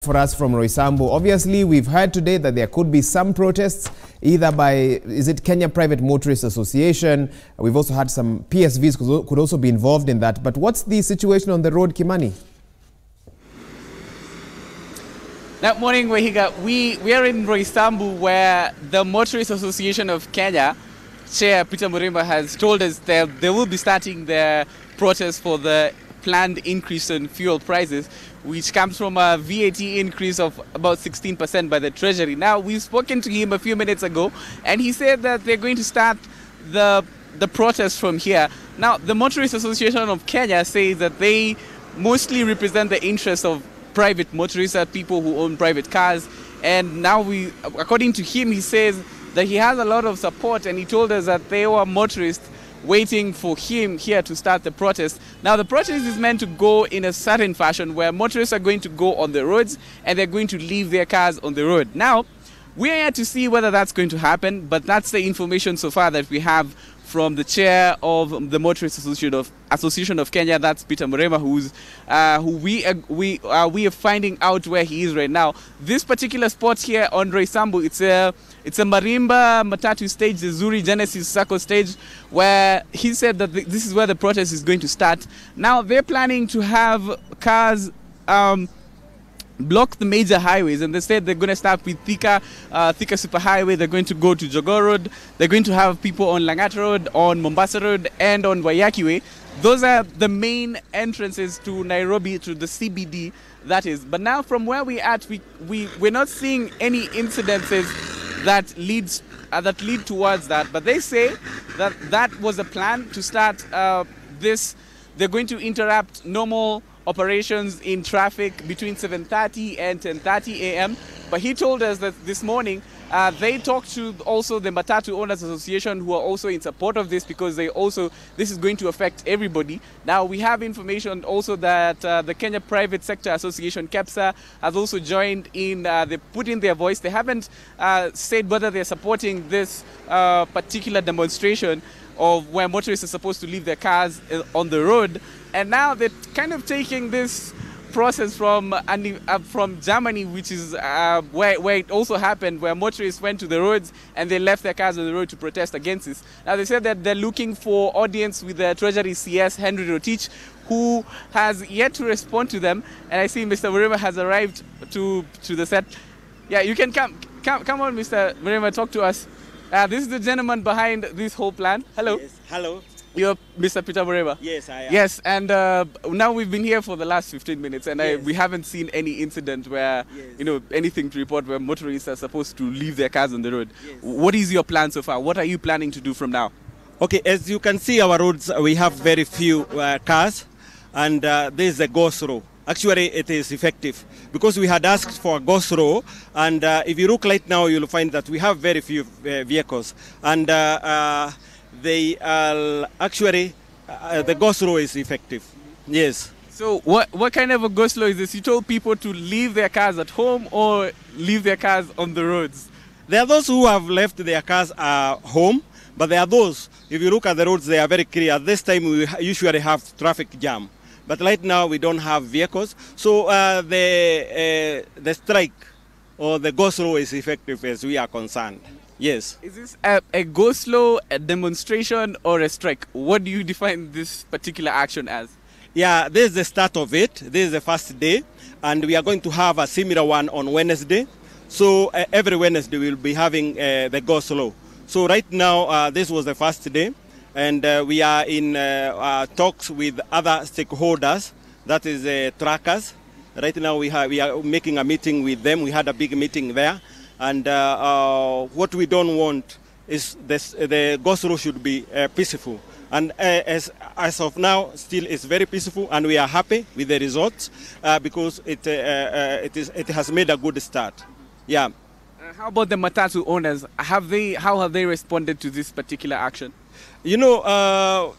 For us from Roysambu, obviously we've heard today that there could be some protests either by, is it Kenya Private Motorists Association? We've also had some PSVs could also be involved in that. But what's the situation on the road, Kimani? That morning, Wahiga, we are in Roysambu, where the Motorists Association of Kenya Chair Peter Murima has told us that they will be starting their protest for the planned increase in fuel prices, which comes from a VAT increase of about 16% by the Treasury. Now, we've spoken to him a few minutes ago, and he said that they're going to start the protest from here. Now, the Motorists Association of Kenya says that they mostly represent the interests of private motorists, people who own private cars. And now according to him, he says that he has a lot of support, and he told us that there were motorists waiting for him here to start the protest. Now, the protest is meant to go in a certain fashion where motorists are going to go on the roads and they're going to leave their cars on the road. Now, we're here to see whether that's going to happen, but that's the information so far that we have from the chair of the Motorists Association of Kenya. That's Peter Murema, who we are finding out where he is right now. This particular spot here on Roysambu, it's a Marimba Matatus stage, the Zuri Genesis Circle stage, where he said that this is where the protest is going to start. Now, they're planning to have cars block the major highways, and they said they're going to start with Thika Superhighway. They're going to go to Jogoo Road. They're going to have people on Lang'at Road, on Mombasa Road, and on Waiyaki Way. Those are the main entrances to Nairobi, to the CBD, that is. But now, from where we're at, we're not seeing any incidences that lead towards that. But they say that was a plan to start this. They're going to interrupt normal operations in traffic between 7:30 and 10:30 a.m. But he told us that this morning they talked to also the Matatus Owners Association, who are also in support of this, because this is going to affect everybody. Now, we have information also that the Kenya Private Sector Association, KEPSA, has also joined in. They put in their voice. They haven't said whether they're supporting this particular demonstration of where motorists are supposed to leave their cars on the road. And now they're kind of taking this process from Germany, which is where it also happened, where motorists went to the roads and they left their cars on the road to protest against this. Now, they said that they're looking for audience with the Treasury CS, Henry Rotich, who has yet to respond to them. And I see Mr. Murema has arrived to the set. Yeah, you can come on, Mr. Murema, talk to us. This is the gentleman behind this whole plan. Hello. Yes, hello. You're Mr. Peter Murema? Yes, I am. Yes, and now we've been here for the last 15 minutes, and yes, we haven't seen any incident where, yes, anything to report where motorists are supposed to leave their cars on the road. Yes. What is your plan so far? What are you planning to do from now? Okay, as you can see, our roads, we have very few cars, and there is a go-slow. Actually, it is effective because we had asked for a go-slow, and if you look right now, you'll find that we have very few vehicles, and they are actually the go-slow is effective. Yes. So what kind of a go-slow is this? You told people to leave their cars at home or leave their cars on the roads? There are those who have left their cars home, but there are those, if you look at the roads, they are very clear. At this time, we usually have traffic jam. But right now, we don't have vehicles. So the strike or the go-slow is effective as we are concerned. Yes. Is this a go-slow, a demonstration, or a strike? What do you define this particular action as? Yeah, this is the start of it. This is the first day. And we are going to have a similar one on Wednesday. So every Wednesday, we'll be having the go-slow. So right now, this was the first day. And we are in talks with other stakeholders, that is truckers. Right now we are making a meeting with them. We had a big meeting there. And what we don't want is the go-slow should be peaceful. And as of now, still it's very peaceful, and we are happy with the results because it has made a good start. Yeah. How about the Matatus owners? How have they responded to this particular action? You know,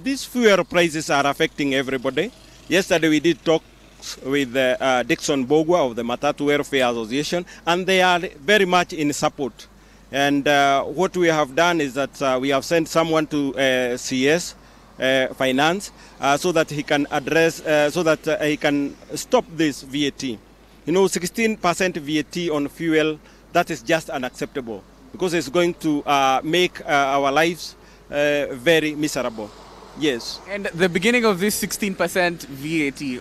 these fuel prices are affecting everybody. Yesterday we did talk with Dixon Bogwa of the Matatus Welfare Association, and they are very much in support. And what we have done is that we have sent someone to CS Finance so that he can address, so that he can stop this VAT. You know, 16% VAT on fuel, that is just unacceptable because it's going to make our lives very miserable. Yes. And the beginning of this 16% VAT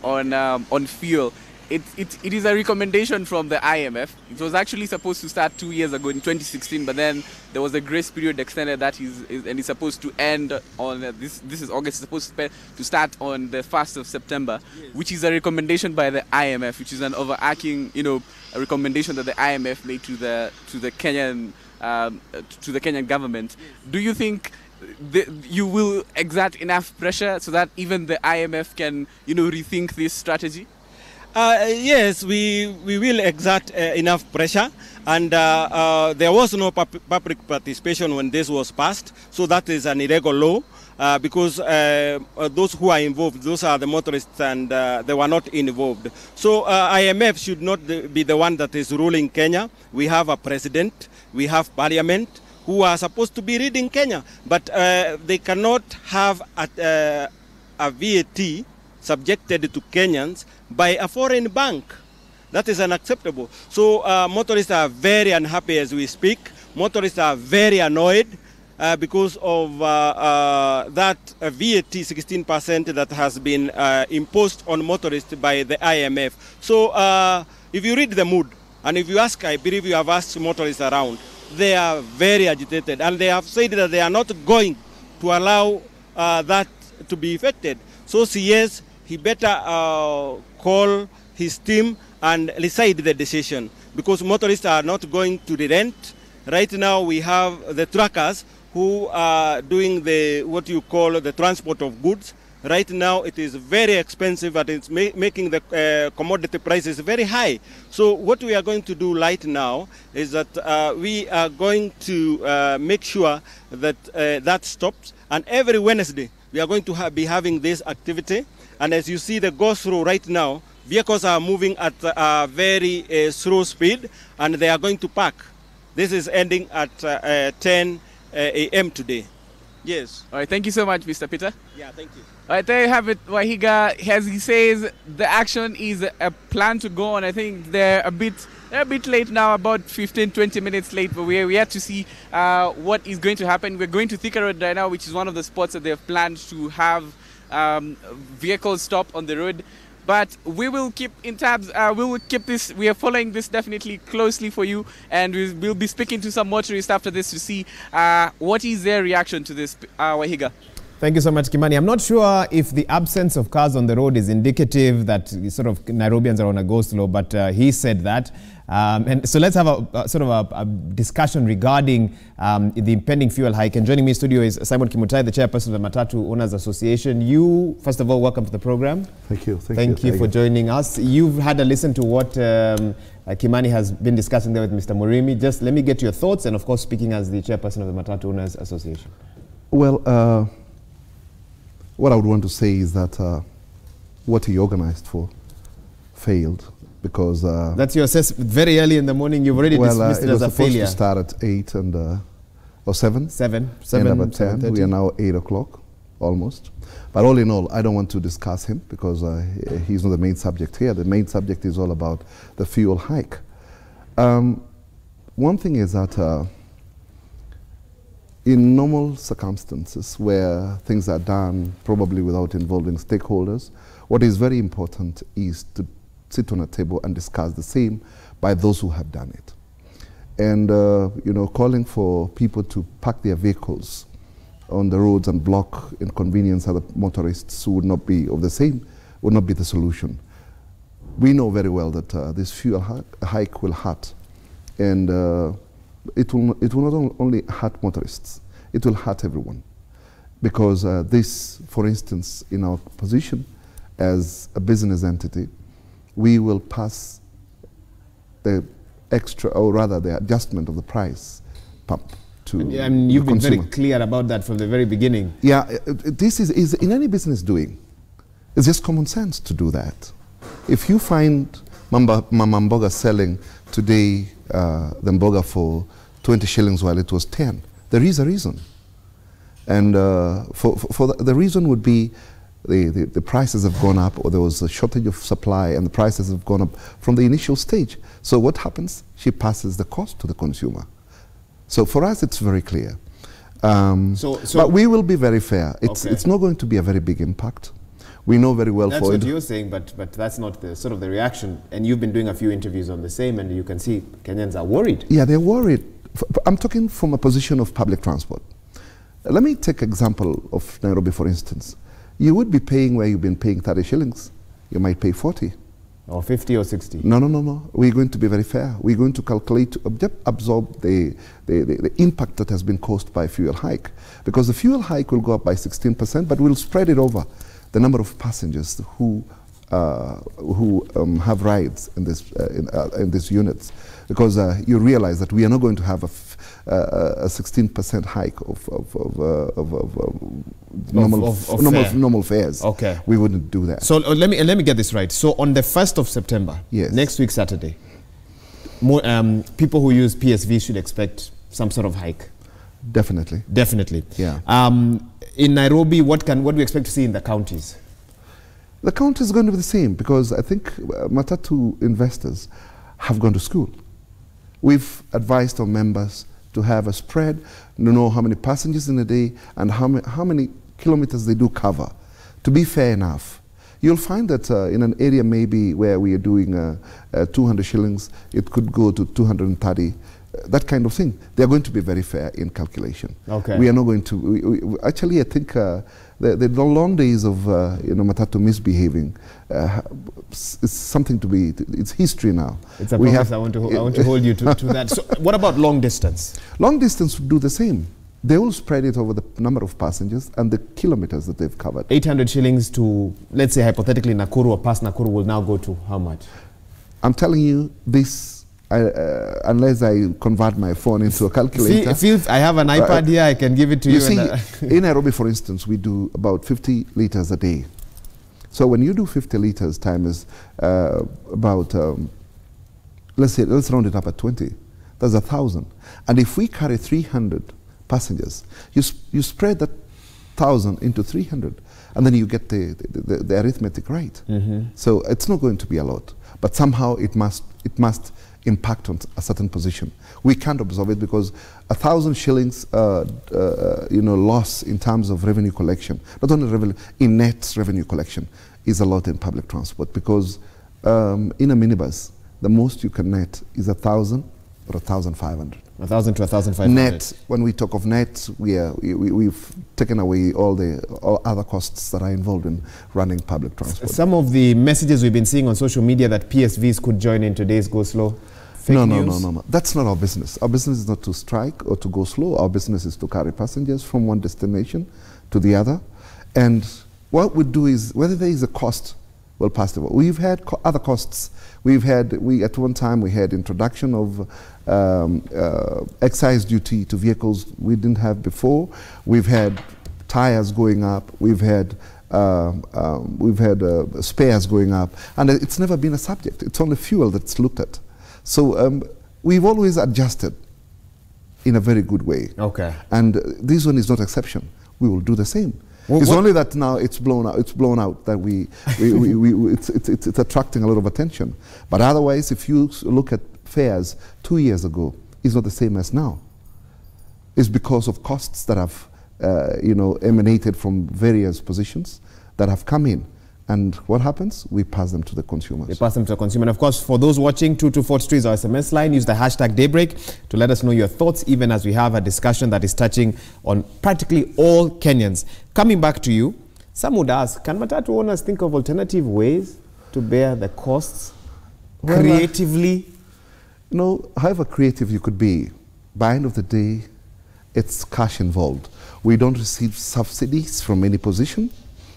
on fuel, it is a recommendation from the IMF. It was actually supposed to start 2 years ago in 2016, but then there was a grace period extended and it's supposed to end on this is August. It's supposed to start on the 1st of September, yes. Which is a recommendation by the IMF, which is an overarching, a recommendation that the IMF made to the Kenyan government. Yes. Do you think you will exert enough pressure so that even the IMF can, rethink this strategy? Yes, we will exert enough pressure, and there was no public participation when this was passed, so that is an illegal law because those who are involved, those are the motorists, and they were not involved. So IMF should not be the one that is ruling Kenya. We have a president, we have parliament who are supposed to be leading Kenya, but they cannot have a VAT subjected to Kenyans by a foreign bank. That is unacceptable. So motorists are very unhappy as we speak. Motorists are very annoyed because of that VAT 16% that has been imposed on motorists by the IMF. So if you read the mood, and if you ask, I believe you have asked motorists around, they are very agitated, and they have said that they are not going to allow that to be effected. So CS, he better call his team and decide the decision, because motorists are not going to relent. Right now we have the truckers who are doing what you call the transport of goods. Right now it is very expensive, and it's making the commodity prices very high. So what we are going to do right now is that we are going to make sure that that stops, and every Wednesday we are going to be having this activity. And as you see the go-through right now, vehicles are moving at a very slow speed, and they are going to park. This is ending at 10 a.m. today. Yes. All right, thank you so much, Mr. Peter. Yeah, thank you. All right, there you have it, Wahiga. As he says, the action is a plan to go on. I think they're a bit late now, about 15-20 minutes late, but we have to see what is going to happen. We're going to Thika Road right now, which is one of the spots that they've planned to have vehicles stop on the road. But we will keep in tabs. We will keep this. We are following this definitely closely for you, and we'll be speaking to some motorists after this to see what is their reaction to this. Wahiga. Thank you so much, Kimani. I'm not sure if the absence of cars on the road is indicative that sort of Nairobians are on a go-slow, but he said that. And so let's have a discussion regarding the impending fuel hike. And joining me in studio is Simon Kimutai, the chairperson of the Matatu Owners Association. You, first of all, welcome to the program. Thank you. Thank you for joining us. You've had a listen to what Kimani has been discussing there with Mr. Murimi. Just let me get your thoughts, and of course, speaking as the chairperson of the Matatu Owners Association. Well, what I would want to say is that what he organized for failed, because that's your assessment. Very early in the morning, you've already dismissed it as a failure. It was supposed to start at 8 and or 7. 7. And about 10. We are now 8 o'clock, almost. But all in all, I don't want to discuss him because he's not the main subject here. The main subject is all about the fuel hike. One thing is that in normal circumstances where things are done probably without involving stakeholders, what is very important is to sit on a table and discuss the same by those who have done it. And calling for people to park their vehicles on the roads and block inconvenience other motorists who would not be of the same would not be the solution. We know very well that this fuel hike will hurt, and it will not only hurt motorists, it will hurt everyone. Because this, for instance, in our position as a business entity, we will pass the extra, or rather the adjustment of the price pump to and you've the been consumer. very clear about that from the very beginning. Yeah, this is in any business doing. It's just common sense to do that. If you find Mama Mboga selling today the mboga for 20 shillings while it was 10, there is a reason. And the reason would be the prices have gone up, or there was a shortage of supply and the prices have gone up from the initial stage. So what happens? She passes the cost to the consumer. So for us, it's very clear. But we will be very fair. It's not going to be a very big impact. We know very well. That's what you're saying, but that's not the sort of the reaction. And you've been doing a few interviews on the same, and you can see Kenyans are worried. Yeah, they're worried. I'm talking from a position of public transport. Let me take example of Nairobi, for instance. You would be paying where you've been paying 30 shillings. You might pay 40. Or 50 or 60. No. We're going to be very fair. We're going to calculate, absorb the impact that has been caused by fuel hike. Because the fuel hike will go up by 16%, but we'll spread it over the number of passengers who have rides in these units. Because you realize that we are not going to have a 16% hike of normal fares. Okay. We wouldn't do that. So let me get this right. So on the 1st of September, yes, next week Saturday, more, people who use PSV should expect some sort of hike. Definitely. Definitely. Yeah. In Nairobi, what do we expect to see in the counties? The county is going to be the same, because I think Matatu investors have gone to school. We've advised our members to have a spread, to know how many passengers in a day and how many kilometers they do cover. To be fair enough, you'll find that in an area maybe where we are doing 200 shillings, it could go to 230, that kind of thing. They're going to be very fair in calculation. Okay. We are not going to, actually I think the long days of Matatus misbehaving is something to be, it's history now. It's a promise. I want to hold you to that. So what about long distance? Long distance would do the same. They will spread it over the number of passengers and the kilometers that they've covered. 800 shillings to, let's say hypothetically, Nakuru or past Nakuru will now go to how much? I'm telling you this, unless I convert my phone into a calculator. See, I have an iPad here, I can give it to you. You see, in Nairobi, for instance, we do about 50 liters a day. So when you do 50 liters times about, let's round it up at 20. That's 1,000. And if we carry 300 passengers, you spread that 1,000 into 300, and then you get the arithmetic right. Mm-hmm. So it's not going to be a lot, but somehow it must impact on a certain position. We can't absorb it, because 1,000 shillings loss in terms of revenue collection, not only revenue, in net revenue collection, is a lot in public transport, because in a minibus, the most you can net is 1,000 or 1,500. 1,000 to 1,500. Net, when we talk of net, we've taken away all other costs that are involved in running public transport. Some of the messages we've been seeing on social media that PSVs could join in today's Go Slow. No. That's not our business. Our business is not to strike or to go slow. Our business is to carry passengers from one destination to the other. And what we do is, whether there is a cost, we'll pass it. We've had other costs. At one time we had introduction of excise duty to vehicles we didn't have before. We've had tires going up. We've had spares going up, and it's never been a subject. It's only fuel that's looked at. So we've always adjusted in a very good way. Okay. And this one is not exception. We will do the same. It's only that now it's blown out. It's blown out that it's attracting a lot of attention. But otherwise, if you look at fares 2 years ago, it's not the same as now. It's because of costs that have emanated from various positions that have come in. And what happens? We pass them to the consumers. They pass them to the consumer. And of course, for those watching, 2243 is our SMS line. Use the hashtag Daybreak to let us know your thoughts, even as we have a discussion that is touching on practically all Kenyans. Coming back to you, some would ask, can Matatu owners think of alternative ways to bear the costs creatively? However creative you could be, by the end of the day, it's cash involved. We don't receive subsidies from any position.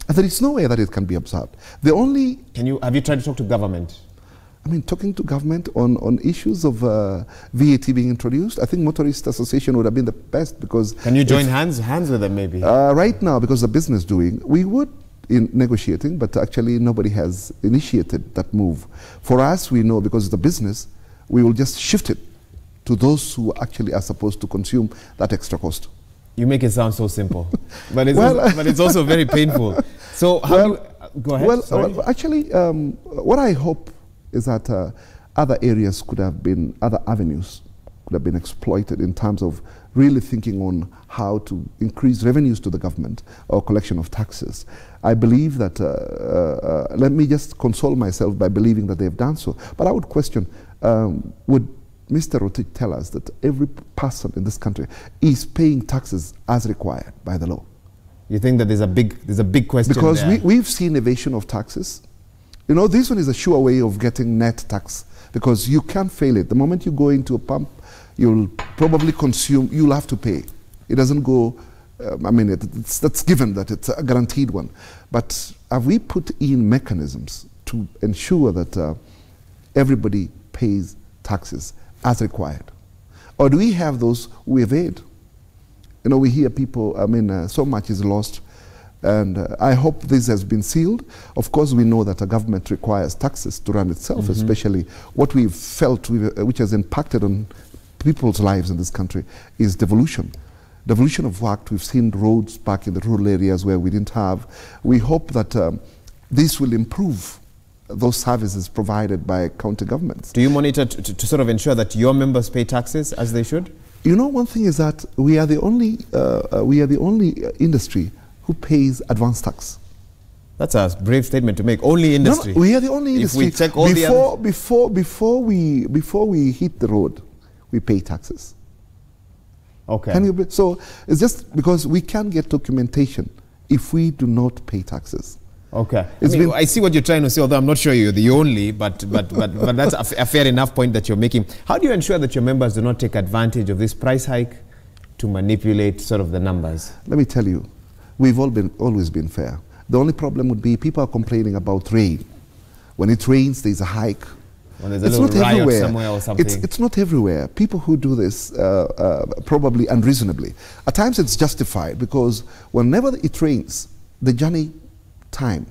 And there is no way that it can be absorbed. Have you tried to talk to government? I mean, talking to government on issues of VAT being introduced, I think Motorist Association would have been the best, because... Can you join hands with them maybe? Right now, because the business doing, we would in negotiating, but actually nobody has initiated that move. For us, we know, because it's a business, we will just shift it to those who actually are supposed to consume that extra cost. You make it sound so simple, but it's also very painful. So how go ahead. Well, actually, what I hope is that other areas could have been, other avenues could have been exploited in terms of really thinking on how to increase revenues to the government or collection of taxes. I believe that, let me just console myself by believing that they've done so. But I would question, would Mr. Rotich tell us that every person in this country is paying taxes as required by the law? You think that there's a big question because there? we've seen evasion of taxes. You know, this one is a sure way of getting net tax because you can't fail it. The moment you go into a pump, you'll probably consume, you'll have to pay. It doesn't go, I mean, that's given that it's a guaranteed one. But have we put in mechanisms to ensure that everybody pays taxes as required? Or do we have those who evade? You know, we hear people, I mean, so much is lost. And I hope this has been sealed. Of course, we know that a government requires taxes to run itself, especially what we've felt, which has impacted on people's lives in this country, is devolution. Devolution of work. We've seen roads back in the rural areas where we didn't have. We hope that this will improve those services provided by county governments. Do you monitor to sort of ensure that your members pay taxes as they should? You know, one thing is that we are the only industry who pays advance tax. That's a brave statement to make. Only industry. No, we are the only industry. If we check all before we hit the road, we pay taxes. Okay. So it's just because we can't get documentation if we do not pay taxes. Okay. I see what you're trying to say, although I'm not sure you're the only, but that's a fair enough point that you're making. How do you ensure that your members do not take advantage of this price hike to manipulate sort of the numbers? Let me tell you, we've always been fair. The only problem would be people are complaining about rain. When it rains, there's a hike. When there's a little riot somewhere or something. It's not everywhere. People who do this probably unreasonably. At times it's justified because whenever it rains, the journey time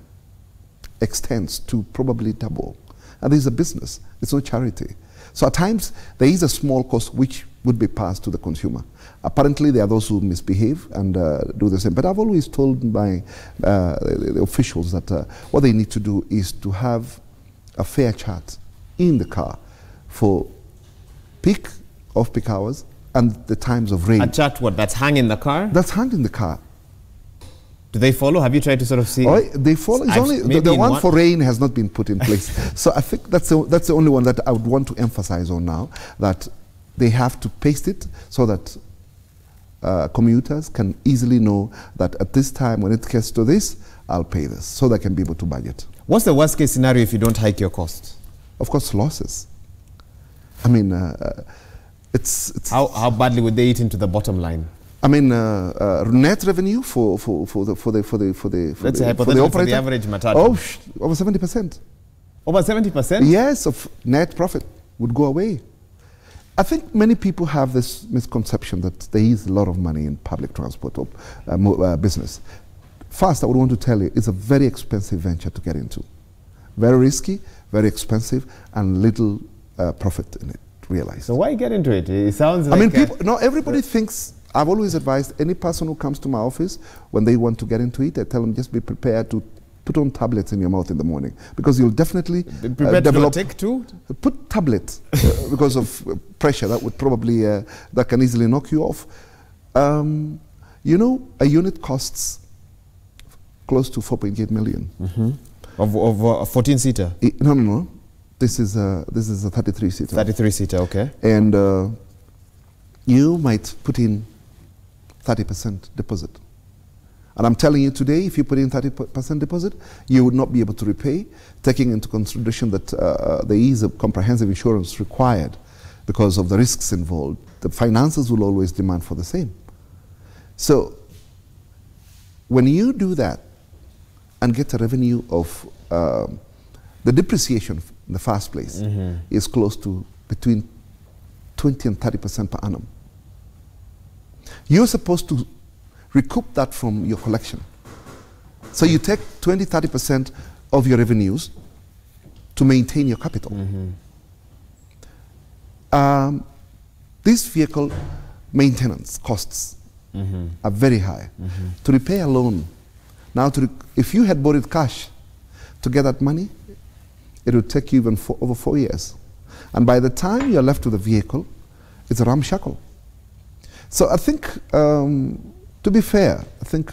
extends to probably double. And there's a business. It's not charity. So at times there is a small cost which would be passed to the consumer. Apparently there are those who misbehave and do the same. But I've always told my the officials that what they need to do is to have a fair chart in the car for peak, off-peak hours and the times of rain. A chart what? That's hung in the car? That's hung in the car. Do they follow? Have you tried to sort of see? Oh, they follow. It's only the one for rain has not been put in place. So I think that's the only one that I would want to emphasize on now, that they have to paste it so that commuters can easily know that at this time when it gets to this, I'll pay this, so they can be able to budget. What's the worst case scenario if you don't hike your costs? Of course, losses. I mean, it's how badly would they eat into the bottom line? I mean, net revenue for the operator, for the average Matatus. Oh, over 70%. Over 70%? Yes, of net profit would go away. I think many people have this misconception that there is a lot of money in public transport or business. First, I would want to tell you, it's a very expensive venture to get into. Very risky, very expensive, and little profit in it, realized. So why get into it? It sounds like... I mean, everybody thinks... I've always advised any person who comes to my office, when they want to get into it, I tell them just be prepared to put on tablets in your mouth in the morning, because you'll definitely develop... Take too? Put tablets because of pressure. That would probably, that can easily knock you off. You know, a unit costs close to 4.8 million. Of a 14-seater? No. This is a 33-seater. 33-seater, okay. And you might put in 30% deposit. And I'm telling you today, if you put in 30% deposit, you would not be able to repay, taking into consideration that there is a comprehensive insurance required because of the risks involved. The finances will always demand for the same. So when you do that and get a revenue of the depreciation in the first place is close to between 20 and 30% per annum. You're supposed to recoup that from your collection. So you take 20, 30% of your revenues to maintain your capital. This vehicle maintenance costs are very high. To repay a loan Now, if you had borrowed cash to get that money, it would take you even over 4 years. And by the time you're left with a vehicle, it's a ramshackle. So I think, to be fair, I think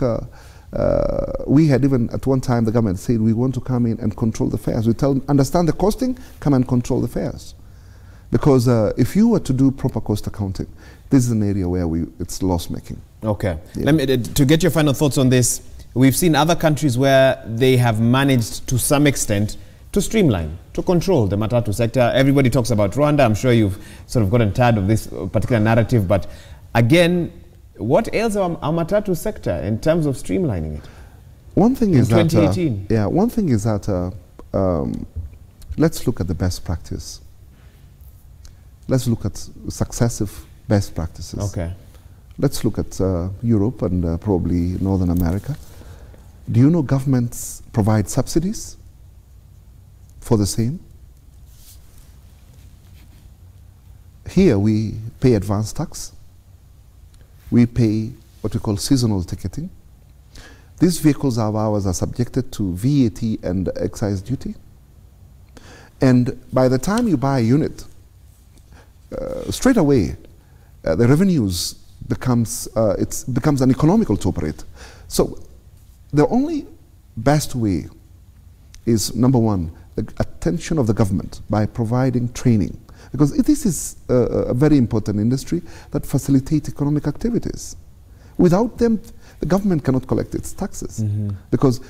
we had even at one time the government said we want to come in and control the fares. We tell them, understand the costing, come and control the fares. Because if you were to do proper cost accounting, this is an area where it's loss making. Okay. Yeah. Let me, to get your final thoughts on this, we've seen other countries where they have managed to some extent to streamline, to control the Matatus sector. Everybody talks about Rwanda. I'm sure you've sort of gotten tired of this particular narrative, but again, what ails our Matatus sector in terms of streamlining it? One thing is that 2018. yeah, one thing is that let's look at the best practice. Let's look at successive best practices. Okay. Let's look at Europe and probably Northern America. Do you know governments provide subsidies for the same? Here we pay advance tax. We pay what we call seasonal ticketing. These vehicles of ours are subjected to VAT and excise duty. And by the time you buy a unit, straight away, the revenues becomes an economical to operate. So the only best way is, number one, the attention of the government by providing training. Because this is a very important industry that facilitates economic activities. Without them, the government cannot collect its taxes. Because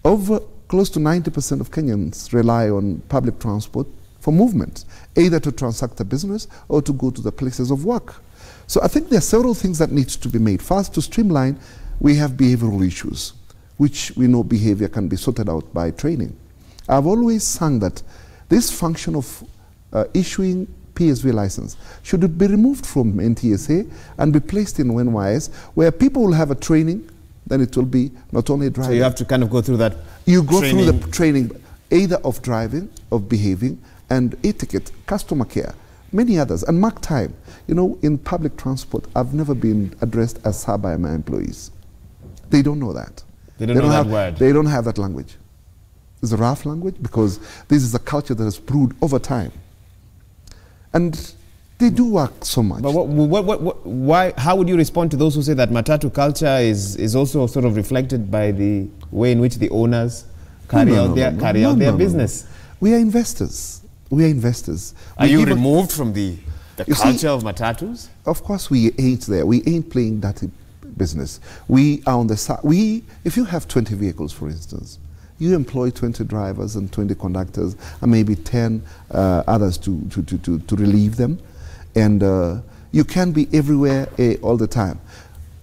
over close to 90% of Kenyans rely on public transport for movement, either to transact a business or to go to the places of work. So I think there are several things that need to be made. First, to streamline, we have behavioral issues, which we know behavior can be sorted out by training. I've always sung that this function of issuing PSV license should be removed from NTSA and be placed in NYS, where people will have a training, then it will be not only driving. So you have to kind of go through that You go through the training, either of driving, of behaving, and etiquette, customer care, many others, and mark time. You know, in public transport, I've never been addressed as sir by my employees. They don't know that. They don't know that word. They don't have that language. It's a rough language because this is a culture that has brewed over time. And they do work so much. But why? How would you respond to those who say that Matatu culture is also sort of reflected by the way in which the owners carry out their business? We are investors. We are investors. Are you removed from the culture of Matatus? Of course we ain't there. We ain't playing that business. We are on the side. If you have 20 vehicles, for instance, you employ 20 drivers and 20 conductors and maybe 10 others to relieve them. And you can be everywhere all the time.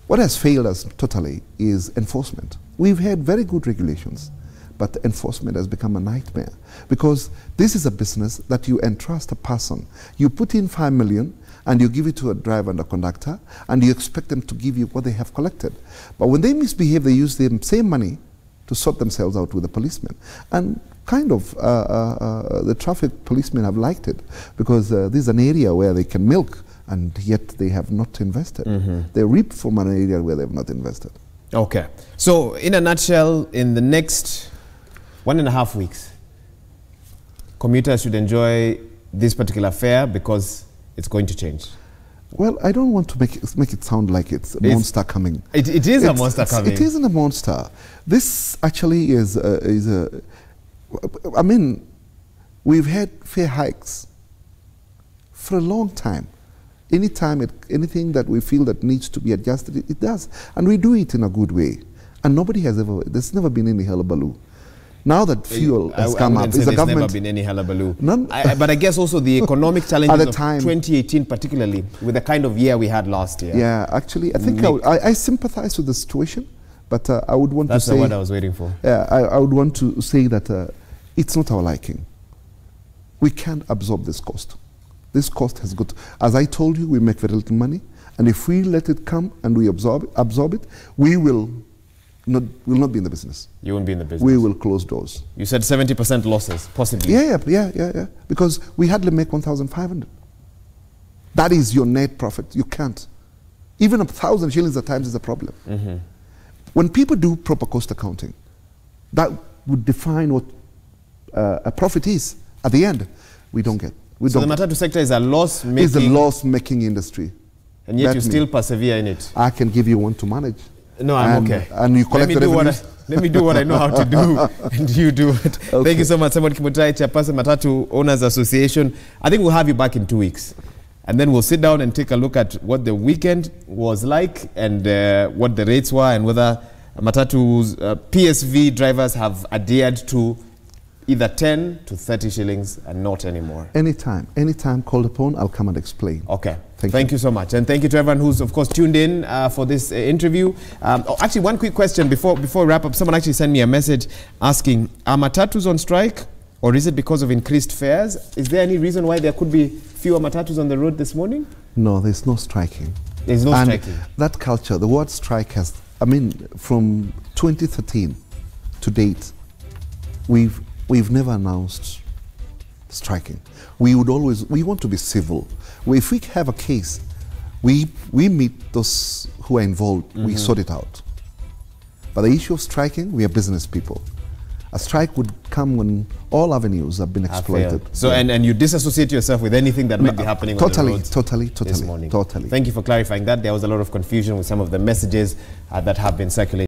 What has failed us totally is enforcement. We've had very good regulations, but enforcement has become a nightmare because this is a business that you entrust a person. You put in 5 million and you give it to a driver and a conductor and you expect them to give you what they have collected. But when they misbehave, they use the same money to sort themselves out with the policemen. And kind of the traffic policemen have liked it because this is an area where they can milk and yet they have not invested. They reap from an area where they have not invested. Okay. So in a nutshell, in the next 1.5 weeks, commuters should enjoy this particular fare because it's going to change. Well, I don't want to make it sound like it's a monster coming. It is a monster coming. It isn't a monster. This actually is I mean, we've had fare hikes for a long time. Anytime anything that we feel that needs to be adjusted, it does. And we do it in a good way. And nobody has there's never been any hullabaloo. Now that fuel has come up, is the government... never been any hullabaloo. None. But I guess also the economic challenges At the of time, 2018 particularly, with the kind of year we had last year. Yeah, actually, I think I sympathize with the situation, but I would want to say... That's the word I was waiting for. Yeah, I would want to say that it's not our liking. We can't absorb this cost. This cost has got... As I told you, we make very little money, and if we let it come and we absorb it, we will not be in the business. You won't be in the business. We will close doors. You said 70% losses, possibly. Yeah. Because we hardly make 1,500. That is your net profit. You can't. Even 1,000 shillings at times is a problem. When people do proper cost accounting, that would define what a profit is. At the end, we don't get. So the Matatus sector is a loss-making... It's a loss-making industry. And yet you still persevere in it. I can give you one to manage. No, I'm okay. And you collect the revenues. Let me do what I know how to do, and you do it. Okay. Thank you so much, Simon Kimutai, Chairperson, Matatu Owners Association. I think we'll have you back in 2 weeks. And then we'll sit down and take a look at what the weekend was like and what the rates were and whether Matatu's PSV drivers have adhered to either 10 to 30 shillings and not anymore. Anytime called upon, I'll come and explain. Okay. Thank you so much. And thank you to everyone who's, of course, tuned in for this interview. Actually, one quick question before we wrap up. Someone actually sent me a message asking, are Matatus on strike or is it because of increased fares? Is there any reason why there could be fewer Matatus on the road this morning? No, there's no striking. There's no striking. That culture, the word strike has, I mean, from 2013 to date, we've never announced striking. We want to be civil. If we have a case, we meet those who are involved, we sort it out. But the issue of striking, we are business people. A strike would come when all avenues have been exploited. So, yeah. and you disassociate yourself with anything that might be happening on the roads this morning. Totally. Thank you for clarifying that. There was a lot of confusion with some of the messages that have been circulating.